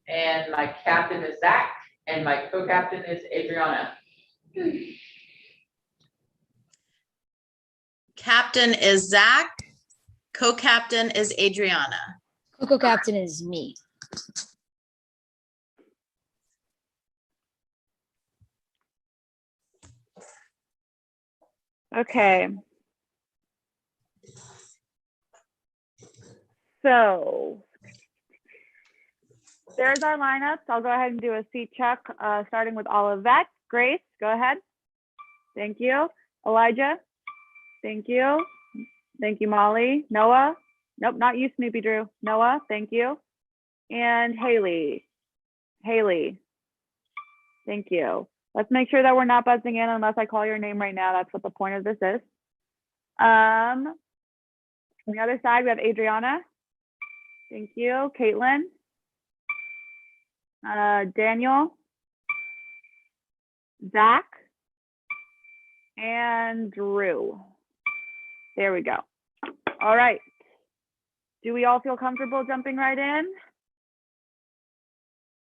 And my captain is Zach, and my co-captain is Adriana. Captain is Zach. Co-captain is Adriana. Co-captain is me. Okay. So there's our lineups. I'll go ahead and do a seat check, starting with Olivet. Grace, go ahead. Thank you. Elijah. Thank you. Thank you, Molly. Noah. Nope, not you, Snoopy Drew. Noah, thank you. And Haley. Haley. Thank you. Let's make sure that we're not buzzing in unless I call your name right now. That's what the point of this is. On the other side, we have Adriana. Thank you. Caitlin. Daniel. Zach. And Drew. There we go. All right. Do we all feel comfortable jumping right in?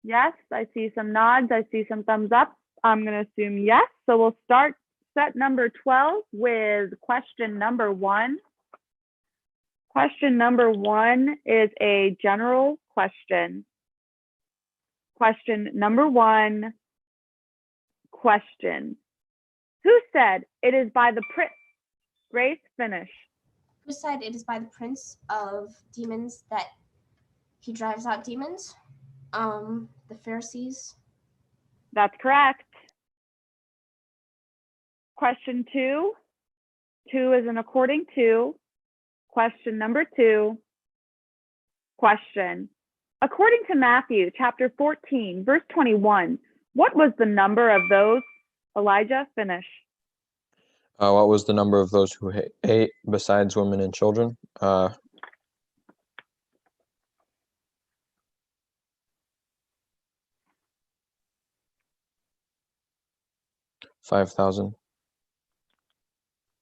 Yes, I see some nods. I see some thumbs up. I'm going to assume yes. So we'll start set number 12 with question number 1. Question number 1 is a general question. Question number 1, question. Who said it is by the prince? Grace, finish. Who said it is by the prince of demons that he drives out demons? The Pharisees. That's correct. Question 2. 2 is an according to. Question number 2. Question. According to Matthew chapter 14, verse 21, what was the number of those? Elijah, finish. What was the number of those who ate besides women and children? 5,000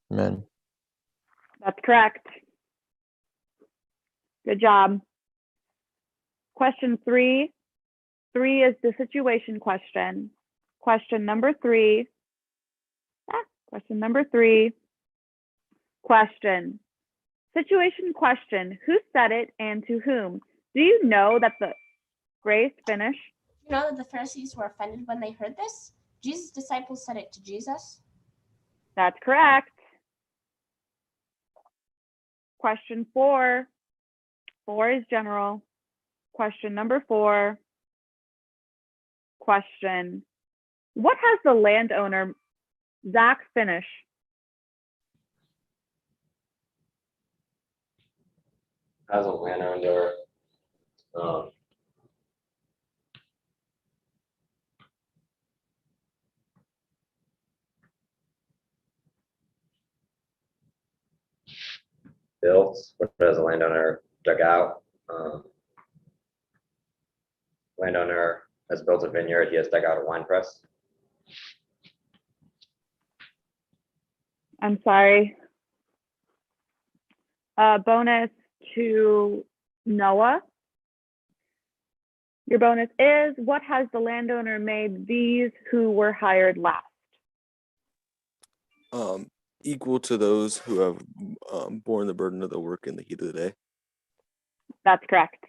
men. That's correct. Good job. Question 3. 3 is the situation question. Question number 3. Question number 3. Question. Situation question. Who said it and to whom? Do you know that the Grace, finish. You know that the Pharisees were offended when they heard this? Jesus' disciples said it to Jesus. That's correct. Question 4. 4 is general. Question number 4. Question. What has the landowner, Zach, finish? As a landowner, built, what as a landowner dug out. Landowner has built a vineyard, he has dug out a wine press. I'm sorry. Bonus to Noah. Your bonus is, what has the landowner made these who were hired last? Equal to those who have borne the burden of the work in the heat of the day. That's correct.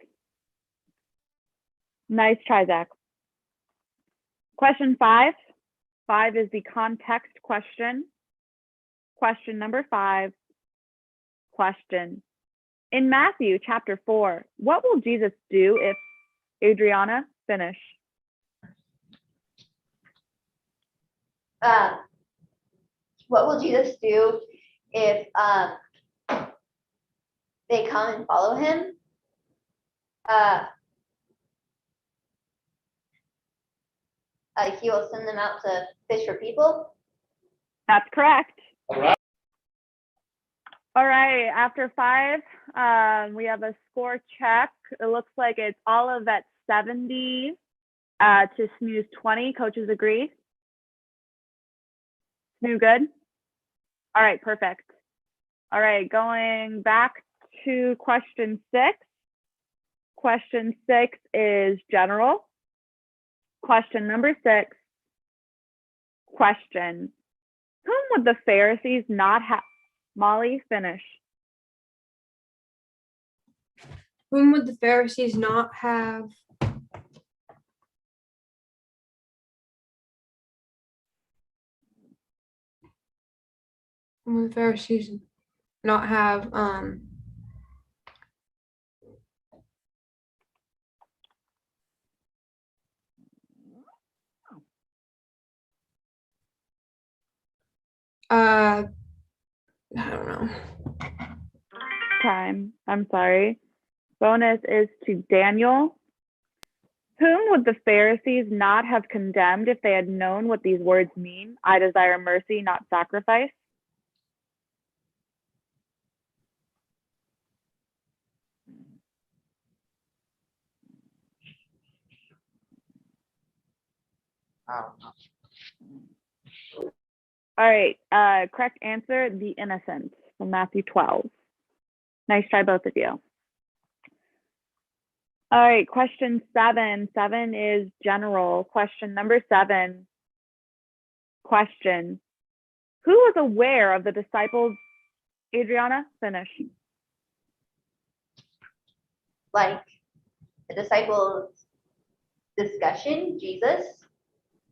Nice try, Zach. Question 5. 5 is the context question. Question number 5. Question. In Matthew chapter 4, what will Jesus do if, Adriana, finish. What will Jesus do if they come and follow him? He will send them out to fish for people. That's correct. All right. All right, after 5, we have a score check. It looks like it's Olivet 70 to Snooze 20. Coaches agree? Snoo good? All right, perfect. All right, going back to question 6. Question 6 is general. Question number 6. Question. Whom would the Pharisees not have? Molly, finish. Whom would the Pharisees not have? Whom would the Pharisees not have? I don't know. Time. I'm sorry. Bonus is to Daniel. Whom would the Pharisees not have condemned if they had known what these words mean? I desire mercy, not sacrifice. I don't know. All right. Correct answer, the innocent from Matthew 12. Nice try, both of you. All right. Question 7. 7 is general. Question number 7. Question. Who was aware of the disciples? Adriana, finish. Like the disciples' discussion, Jesus.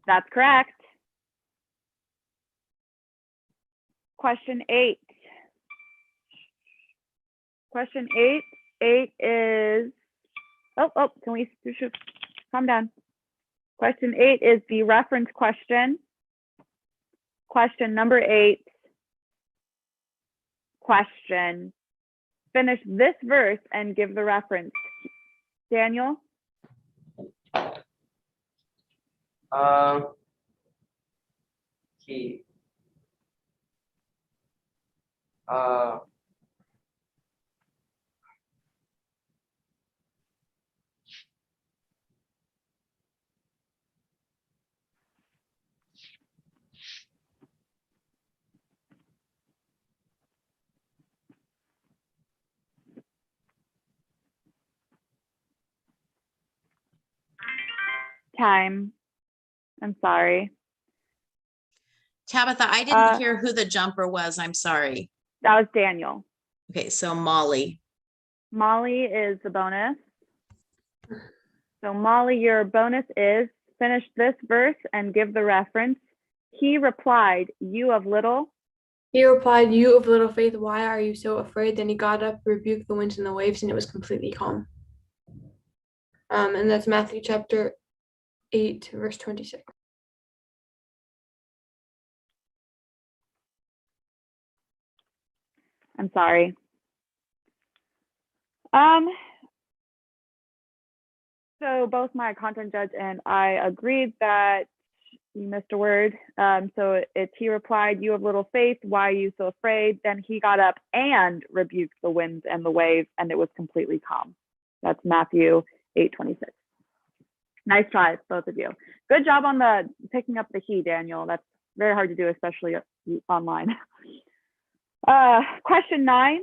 That's correct. Question 8. Question 8. 8 is, can we calm down? Question 8 is the reference question. Question number 8. Question. Finish this verse and give the reference. Daniel? Key. Time. I'm sorry. Tabitha, I didn't hear who the jumper was. I'm sorry. That was Daniel. Okay, so Molly. Molly is the bonus. So Molly, your bonus is finish this verse and give the reference. He replied, you of little. He replied, "You of little faith, why are you so afraid?" Then he got up, rebuked the winds and the waves, and it was completely calm. And that's Matthew chapter 8, verse 26. I'm sorry. So both my content judge and I agreed that you missed a word. So it's he replied, you of little faith, why are you so afraid? Then he got up and rebuked the winds and the waves, and it was completely calm. That's Matthew 8:26. Nice try, both of you. Good job on the picking up the he, Daniel. That's very hard to do, especially online. Question 9.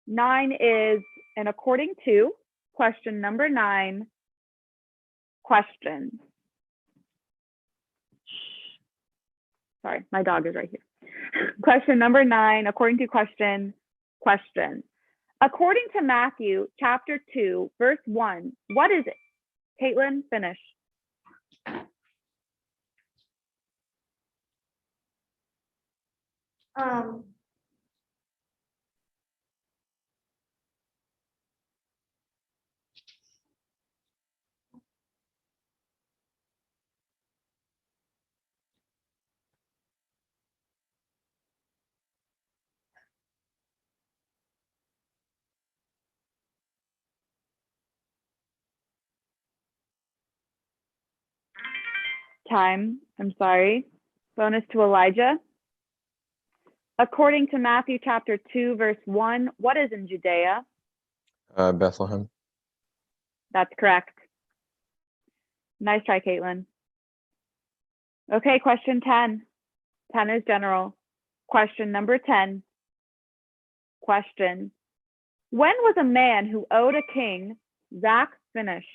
9 is an according to. Question number 9. Question. Sorry, my dog is right here. Question number 9, according to question. Question. According to Matthew chapter 2, verse 1, what is it? Caitlin, finish. Time, I'm sorry. Bonus to Elijah. According to Matthew chapter 2, verse 1, what is in Judea? Bethlehem. That's correct. Nice try, Caitlin. Okay, question 10. 10 is general. Question number 10. Question. When was a man who owed a king Zach, finish.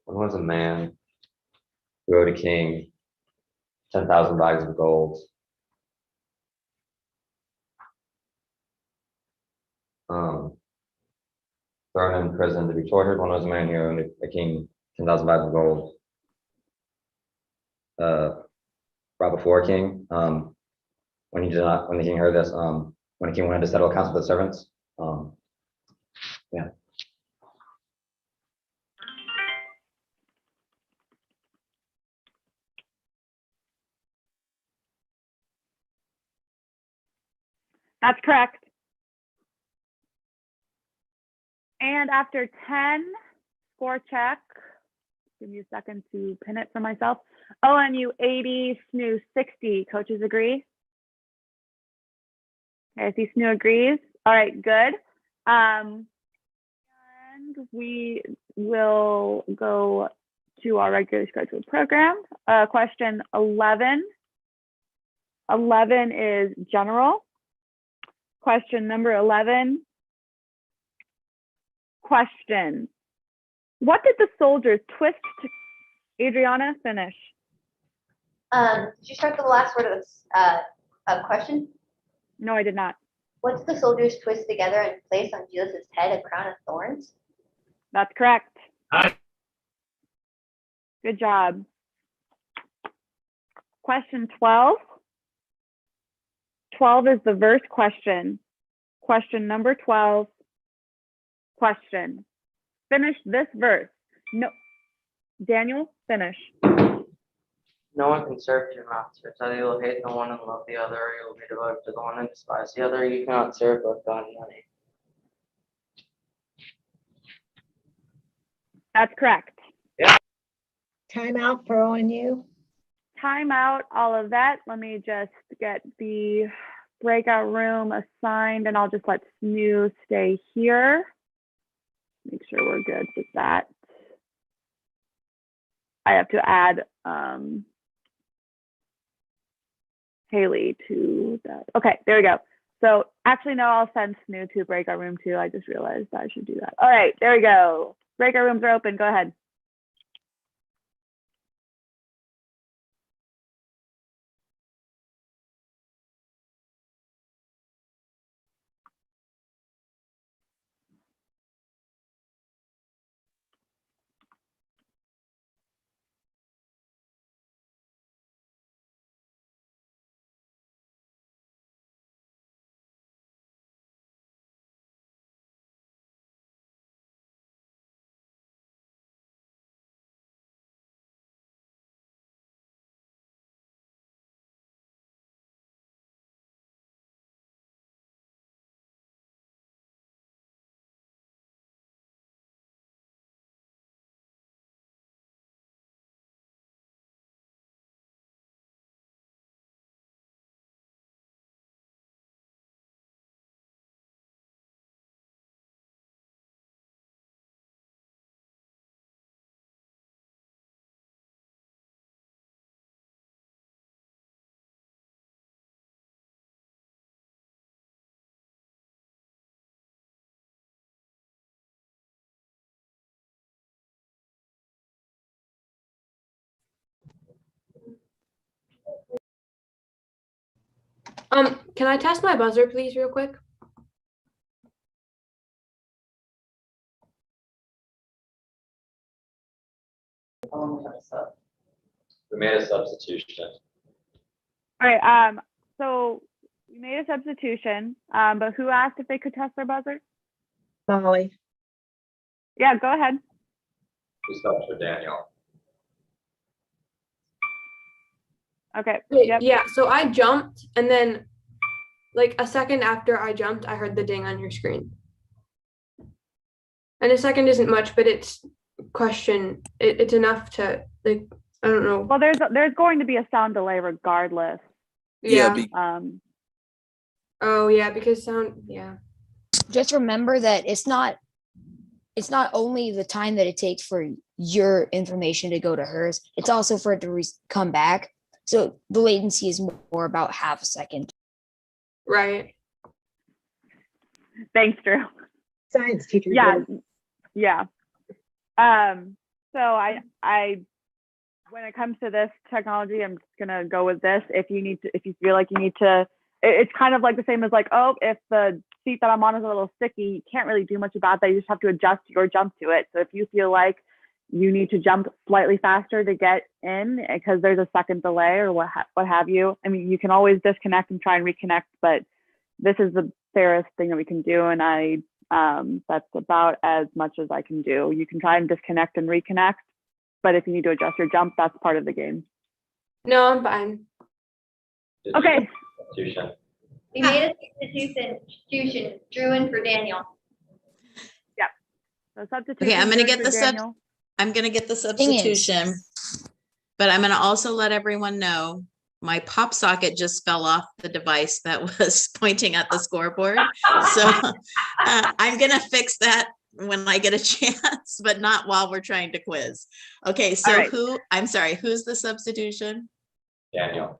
When was a man who owed a king 10,000 bags of gold? Thrown in prison to be tortured. When was a man who owed a king 10,000 bags of gold? Brought before a king. When the king heard this, when the king wanted to settle accounts with the servants. Yeah. That's correct. And after 10, score check. Give me a second to pin it for myself. ONU 80, SNU 60. Coaches agree? Okay, I see SNU agrees. All right, good. And we will go to our regularly scheduled program. Question 11. 11 is general. Question number 11. Question. What did the soldiers twist to? Adriana, finish. Did you start the last word of this question? No, I did not. What did the soldiers twist together and place on Jesus' head a crown of thorns? That's correct. Good job. Question 12. 12 is the verse question. Question number 12. Question. Finish this verse. No. Daniel, finish. No one can serve two masters. Either you will hate the one and love the other, or you will be devoted to the one and despise the other. You cannot serve both God and money. That's correct. Time out for ONU. Time out, all of that. Let me just get the breakout room assigned, and I'll just let SNU stay here. Make sure we're good with that. I have to add Haley to that. Okay, there we go. So actually, no, I'll send SNU to breakout room too. I just realized I should do that. All right, there we go. Breakout rooms are open. Go ahead. Can I test my buzzer, please, real quick? We made a substitution. All right. So we made a substitution, but who asked if they could test their buzzer? Molly. Yeah, go ahead. We subbed for Daniel. Okay. Wait, Yep. yeah, so I jumped, and then like a second after I jumped, I heard the ding on your screen. And a second isn't much, but it's question. It's enough to, like, I don't know. Well, there's going to be a sound delay regardless. Yeah. Um, Yeah, because sound. Yeah. Just remember that it's not only the time that it takes for your information to go to hers, it's also for it to come back. So the latency is more about half a second. Right. Thanks, Drew. Science teacher. Yeah. Yeah. So when it comes to this technology, I'm just gonna go with this. If you feel like you need to, it's kind of like the same as like, oh, if the seat that I'm on is a little sticky, you can't really do much about that. You just have to adjust your jump to it. So if you feel like you need to jump slightly faster to get in because there's a second delay or what have you, I mean, you can always disconnect and try and reconnect, but this is the fairest thing that we can do. And that's about as much as I can do. You can try and disconnect and reconnect, but if you need to adjust your jump, that's part of the game. No, I'm fine. Okay. Substitution. We made a substitution, Drew in for Daniel. So substitution. Okay, I'm gonna get for the Daniel. I'm gonna get the Thing is- substitution. But I'm gonna also let everyone know, my pop socket just fell off the device that was pointing at the scoreboard. So I'm gonna fix that when I get a chance, but not while we're trying to quiz. Okay, so All right. I'm sorry, who's the substitution? Daniel.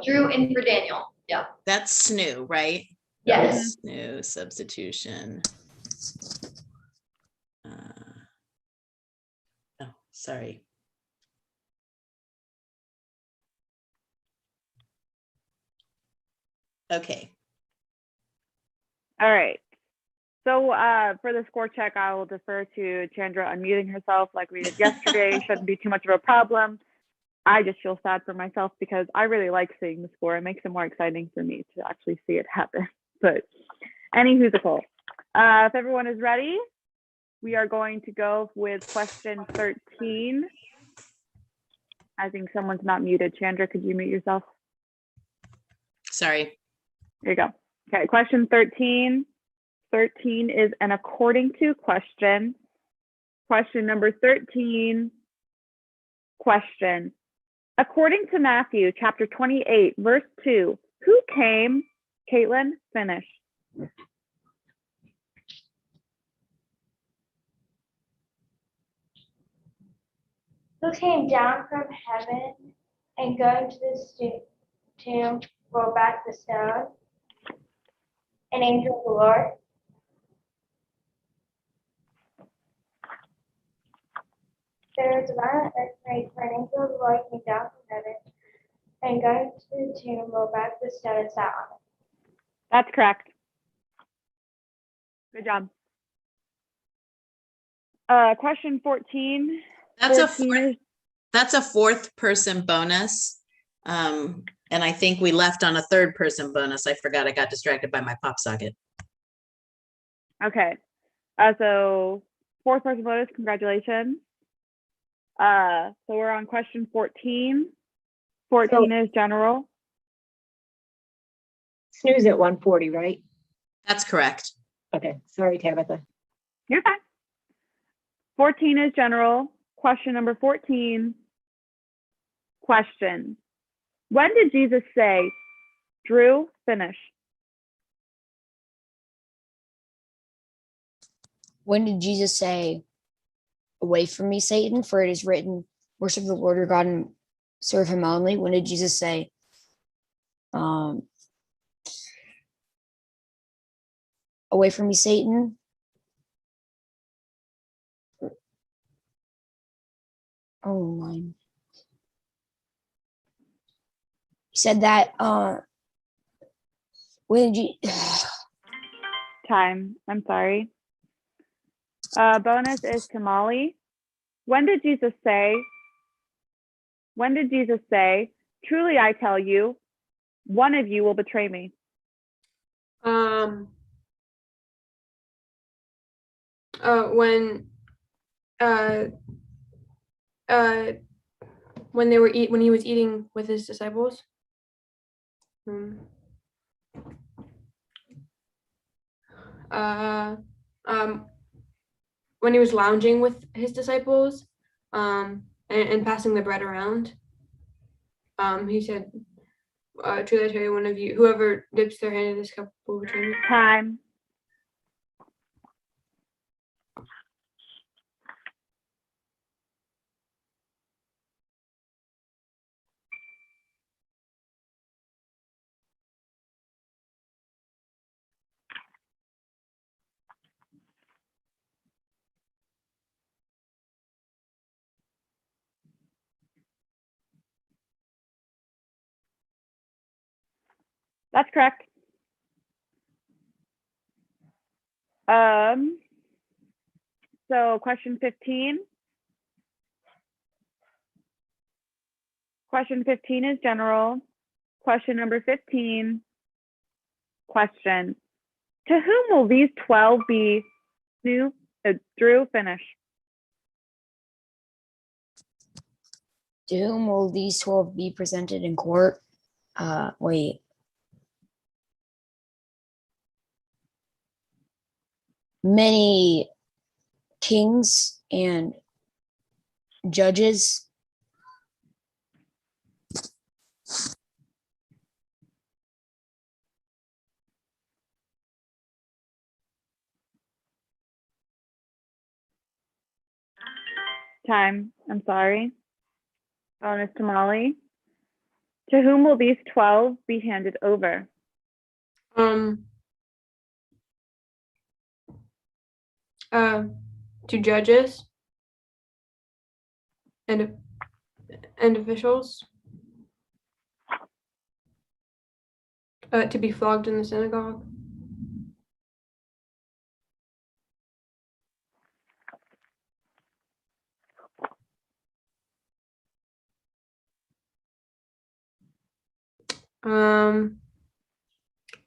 Drew in for Daniel. Yeah. That's Snoo, right? Yes. Snoo substitution. Oh, sorry. Okay. All right. So for the score check, I will defer to Chandra unmuting herself like we did yesterday. Shouldn't be too much of a problem. I just feel sad for myself because I really like seeing the score. It makes it more exciting for me to actually see it happen. But anywhoosical. If everyone is ready, we are going to go with question 13. I think someone's not muted. Chandra, could you mute yourself? Sorry. There you go. Okay, question 13. 13 is an according to question. Question number 13, question. According to Matthew chapter 28, verse 2, who came? Caitlin, finish. Who came down from heaven and going to the tomb, rolled back the stone? An angel of the Lord. There was a violent earthquake, for an angel of the Lord came down from heaven and going to the tomb, rolled back the stone and sat on it. That's correct. Good job. Question 14. That's a fourth person bonus. And I think we left on a third person bonus. I forgot, I got distracted by my pop socket. Okay. So fourth person bonus, congratulations. So we're on question 14. 14 is general. Snooze at 140, right? That's correct. Okay, sorry, Tabitha. You're fine. 14 is general. Question number 14. Question. When did Jesus say, Drew, finish? When did Jesus say, away from me, Satan, for it is written, worship the Lord your God and serve him only? When did Jesus say, away from me, Satan? Oh my. He said that, when did you, Time. I'm sorry. Bonus is to Molly. When did Jesus say, truly I tell you, one of you will betray me? When they were when he was eating with his disciples. When he was lounging with his disciples, and passing the bread around, he said, truly I tell you, one of you, whoever dips their hand in this cup will betray me. Time. That's correct. So question 15. Question 15 is general. Question number 15. Question. To whom will these 12 be? Drew, finish. To whom will these 12 be presented in court? Wait. Many kings and judges. Time. I'm sorry. Bonus to Molly. To whom will these 12 be handed over? To judges and officials, to be flogged in the synagogue.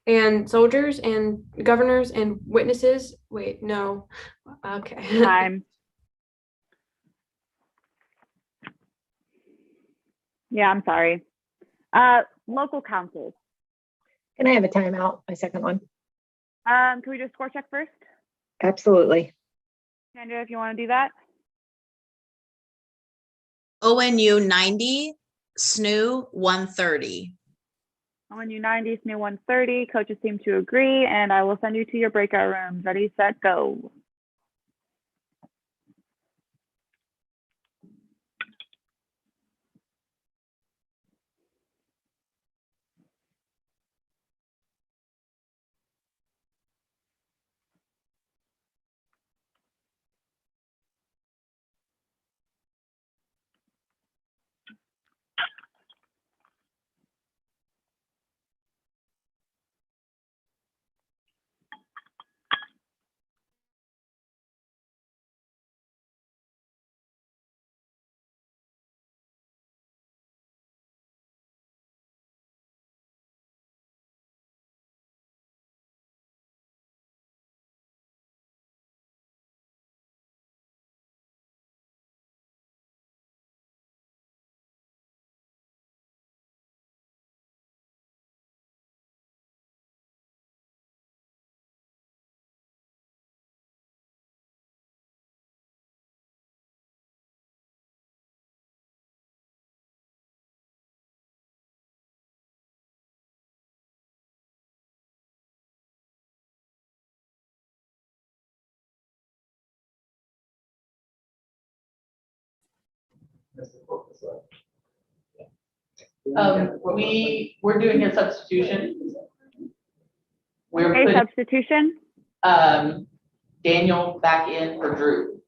And soldiers and governors and witnesses. Wait, no. Okay. Time. Yeah, I'm sorry. Local councils. Can I have a timeout? My second one. Can we just score check first? Absolutely. Andrea, if you want to do that. ONU 90, SNU 130. ONU 90, SNU 130. Coaches seem to agree, and I will send you to your breakout rooms. Ready, set, go. We're doing a substitution. We're Okay, putting substitution. Daniel back in for Drew.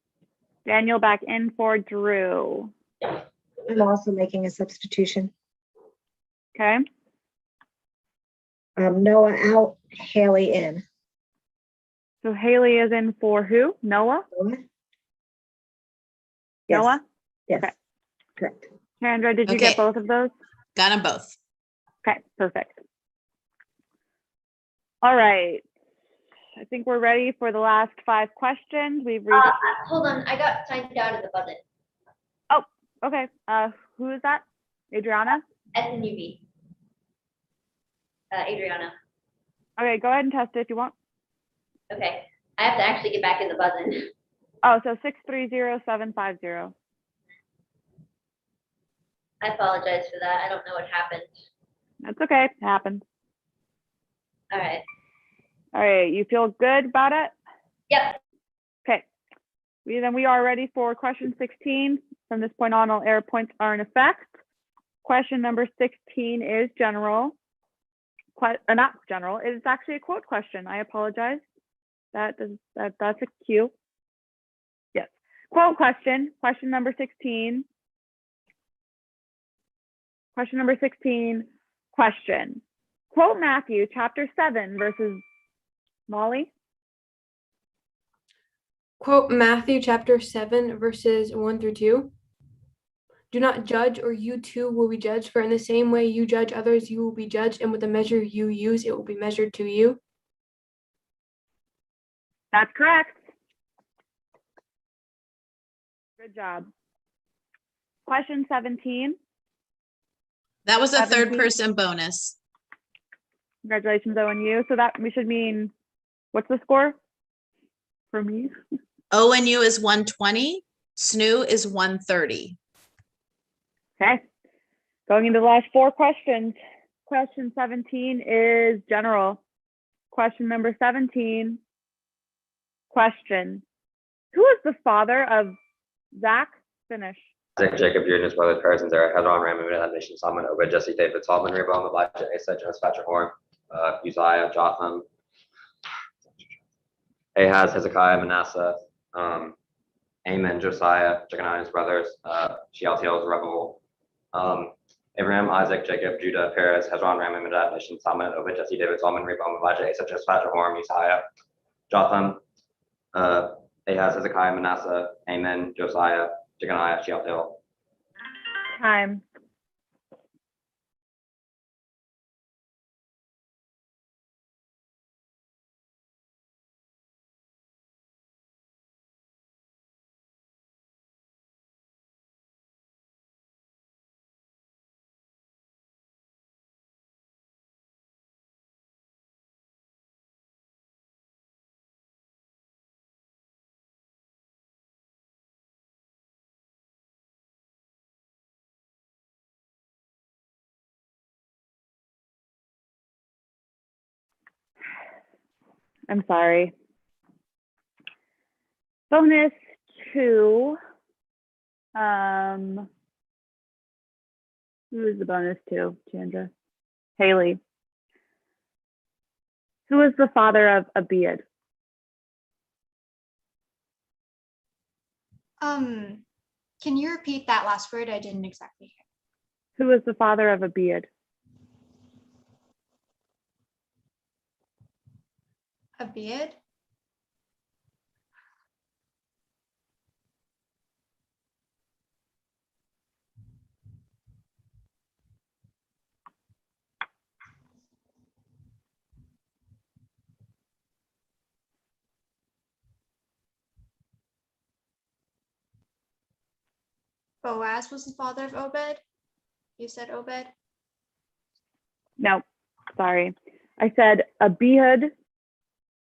Daniel back in for Drew. I'm also making a substitution. Okay. Noah out, Haley in. So Haley is in for who? Noah? Noah? Yes. Noah? Yes. Okay. Correct. Sandra, did you get both of those? Got them both. Okay, perfect. All right. I think we're ready for the last 5 questions. We've reached. Hold on, I got signed out of the button. Oh, okay. Who is that? Adriana? SNUB. Adriana. Okay, go ahead and test it if you want. Okay, I have to actually get back in the button. Oh, so 630750. I apologize for that. I don't know what happened. That's okay. It happens. All right. All right. You feel good about it? Yep. Okay. We are ready for question 16. From this point on, all error points are in effect. Question number 16 is general. Not general. It is actually a quote question. I apologize. That's a cue. Yes. Quote question. Question number 16. Question number 16. Question. Quote Matthew chapter 7 verses Molly. Quote Matthew chapter 7, verses 1 through 2. Do not judge, or you too will be judged. For in the same way you judge others, you will be judged, and with the measure you use, it will be measured to you. That's correct. Good job. Question 17. That was a third 17. person bonus. Congratulations, ONU. So that we should mean, what's the score for me? ONU is 120, SNU is 130. Okay. Going into the last 4 questions. Question 17 is general. Question number 17. Question. Who is the father of Zach? Finish. Isaac, Jacob, Judah, and his brothers, Perez, and Zerah, Hezron, Ram, Amminadab, Nation, Solomon, Obed, Jesse, David, Solomon, Rehoboam, Elijah, Asa, Jehoshaphat, Jehoram, Uzziah, Jotham, Ahaz, Hezekiah, Manasseh, Amen, Josiah, Jeconiah, and his brothers, Shealtiel, Zerubbabel, Abraham, Isaac, Jacob, Judah, Perez, Hezron, Ram, Amminadab, Nation, Solomon, Obed, Jesse, David, Solomon, Rehoboam, Elijah, Asa, Jehoshaphat, Jehoram, Uzziah, Jotham, Ahaz, Hezekiah, Manasseh, Amen, Josiah, Jeconiah, Shealtiel. Time. I'm sorry. Bonus 2. Who is the bonus 2, Chandra? Haley. Who is the father of Abiad? Can you repeat that last word? I didn't exactly hear. Who is the father of Abiad? Abiad? Boaz was the father of Obed? You said Obed? No, sorry. I said Abiad,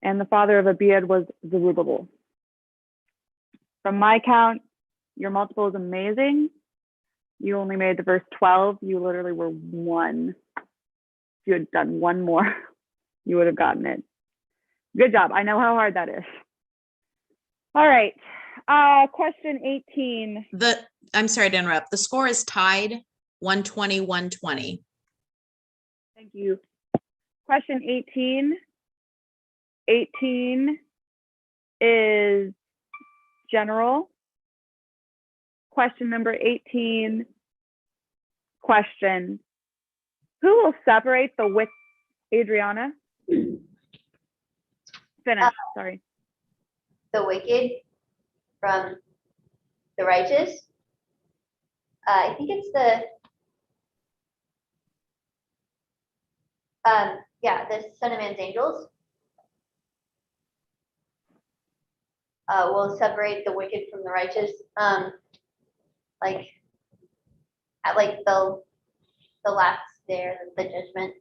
and the father of Abiad was Zerubbabel. From my count, your multiple is amazing. You only made the verse 12. You literally were 1. If you had done 1 more, you would have gotten it. Good job. I know how hard that is. All right. Question 18. I'm sorry to interrupt. The score is tied 120, 120. Thank you. Question 18. 18 is general. Question number 18. Question. Who will separate the wicked? Adriana? Finish, sorry. The wicked from the righteous. I think it's the Son of Man's angels will separate the wicked from the righteous. Like at like the last day, the judgment.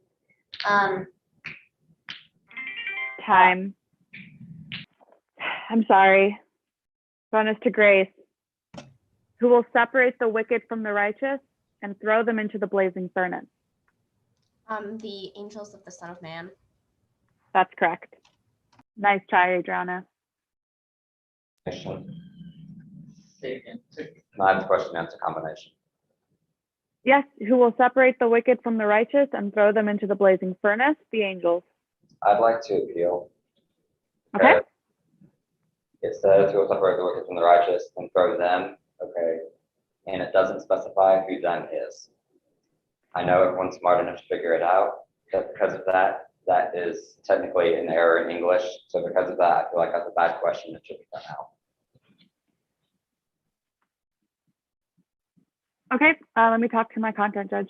Time. I'm sorry. Bonus to Grace. Who will separate the wicked from the righteous and throw them into the blazing furnace? The angels of the Son of Man. That's correct. Nice try, Adriana. Question. Not question answer combination. Yes, who will separate the wicked from the righteous and throw them into the blazing furnace? The angels. I'd like to appeal. Okay. It says who will separate the wicked from the righteous and throw them. Okay. And it doesn't specify who them is. I know everyone's smart enough to figure it out, because of that, that is technically an error in English. So because of that, I feel like that's a bad question. It should be thrown out. Okay, let me talk to my content judge.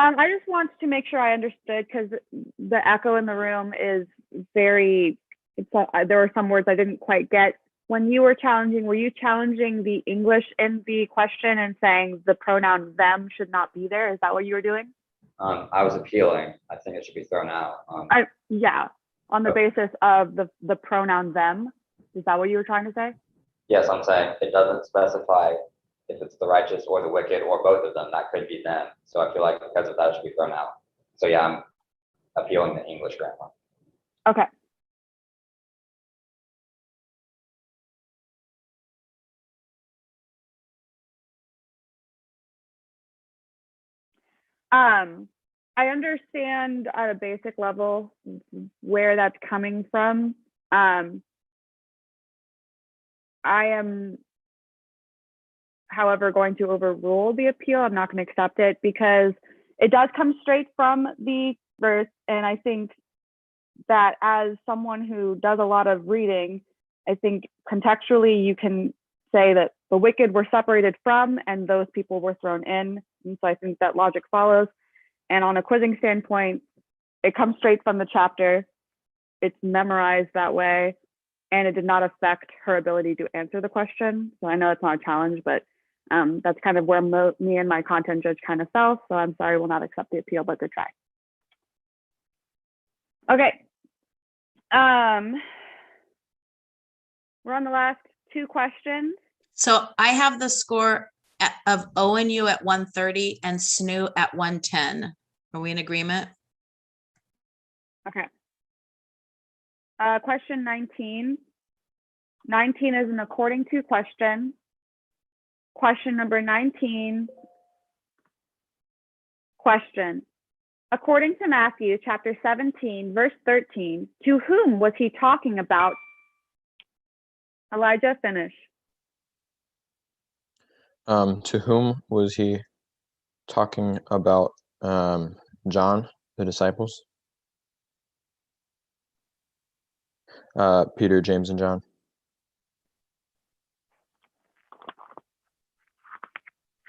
I just want to make sure I understood because the echo in the room is very, there were some words I didn't quite get. When you were challenging, were you challenging the English in the question and saying the pronoun them should not be there? Is that what you were doing? I was appealing. I think it should be thrown out. Yeah, on the basis of the pronoun them. Is that what you were trying to say? Yes, I'm saying it doesn't specify if it's the righteous or the wicked or both of them. That could be them. So I feel like because of that, it should be thrown out. So yeah, I'm appealing the English grammar. Okay. I understand at a basic level where that's coming from. I am, however, going to overrule the appeal. I'm not going to accept it because it does come straight from the verse. And I think that as someone who does a lot of reading, I think contextually you can say that the wicked were separated from and those people were thrown in. And so I think that logic follows. And on a quizzing standpoint, it comes straight from the chapter. It's memorized that way. And it did not affect her ability to answer the question. So I know it's not a challenge, but that's kind of where me and my content judge kind of fell. So I'm sorry, will not accept the appeal, but good try. Okay. We're on the last two questions. So I have the score of ONU at 130 and SNU at 110. Are we in agreement? Okay. Question 19. 19 is an according to question. Question number 19. Question. According to Matthew chapter 17, verse 13, to whom was he talking about? Elijah, finish. To whom was he talking about? John, the disciples? Peter, James, and John.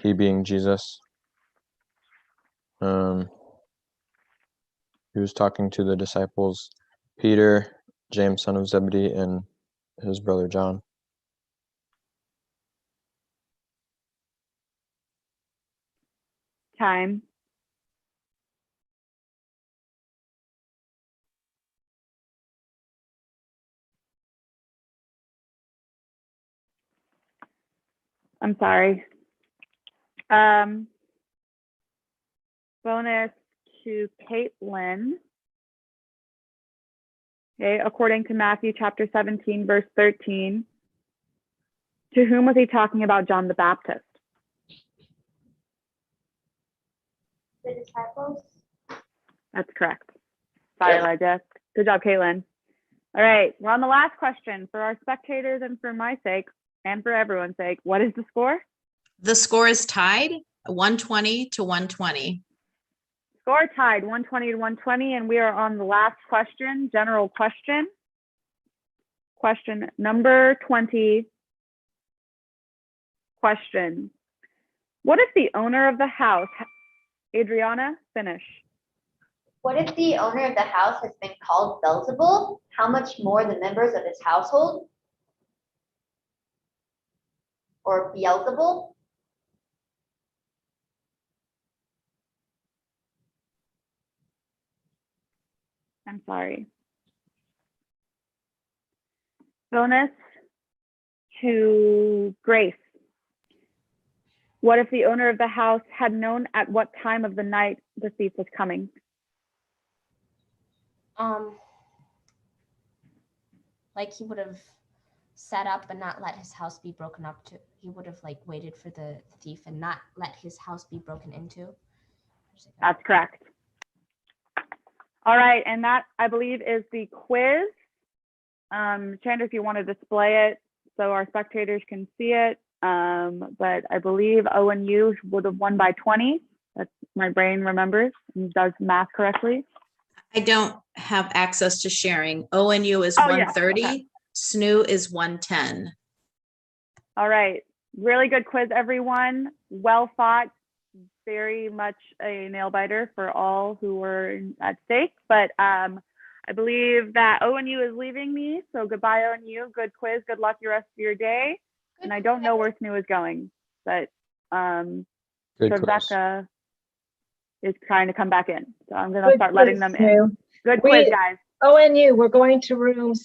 He being Jesus. He was talking to the disciples, Peter, James, son of Zebedee, and his brother John. Time. I'm sorry. Bonus to Caitlin. Okay, according to Matthew chapter 17, verse 13, to whom was he talking about John the Baptist? The disciples. That's correct. Sorry, Elijah. Good job, Caitlin. All right, we're on the last question. For our spectators and for my sake, and for everyone's sake, what is the score? The score is tied 120 to 120. Score tied 120 to 120, and we are on the last question, general question. Question number 20. Question. What if the owner of the house, Adriana, finish. What if the owner of the house has been called Beelzebul? How much more the members of his household? Or Beelzebul? I'm sorry. Bonus to Grace. What if the owner of the house had known at what time of the night the thief was coming? Like he would have set up and not let his house be broken up to. He would have like waited for the thief and not let his house be broken into. That's correct. All right, and that I believe is the quiz. Chandra, if you want to display it so our spectators can see it. But I believe ONU would have won by 20. That's my brain remembers and does math correctly. I don't have access to sharing. ONU is Oh, yeah. 130, Okay. SNU is 110. All right, really good quiz, everyone. Well fought. Very much a nail biter for all who were at stake. But I believe that ONU is leaving me. So goodbye, ONU. Good quiz. Good luck the rest of your day. And I don't know where SNU is going, but Good quiz. Rebecca is trying to come back in. So I'm going to start letting them in. Sue. Good We- quiz, guys. ONU, we're going to room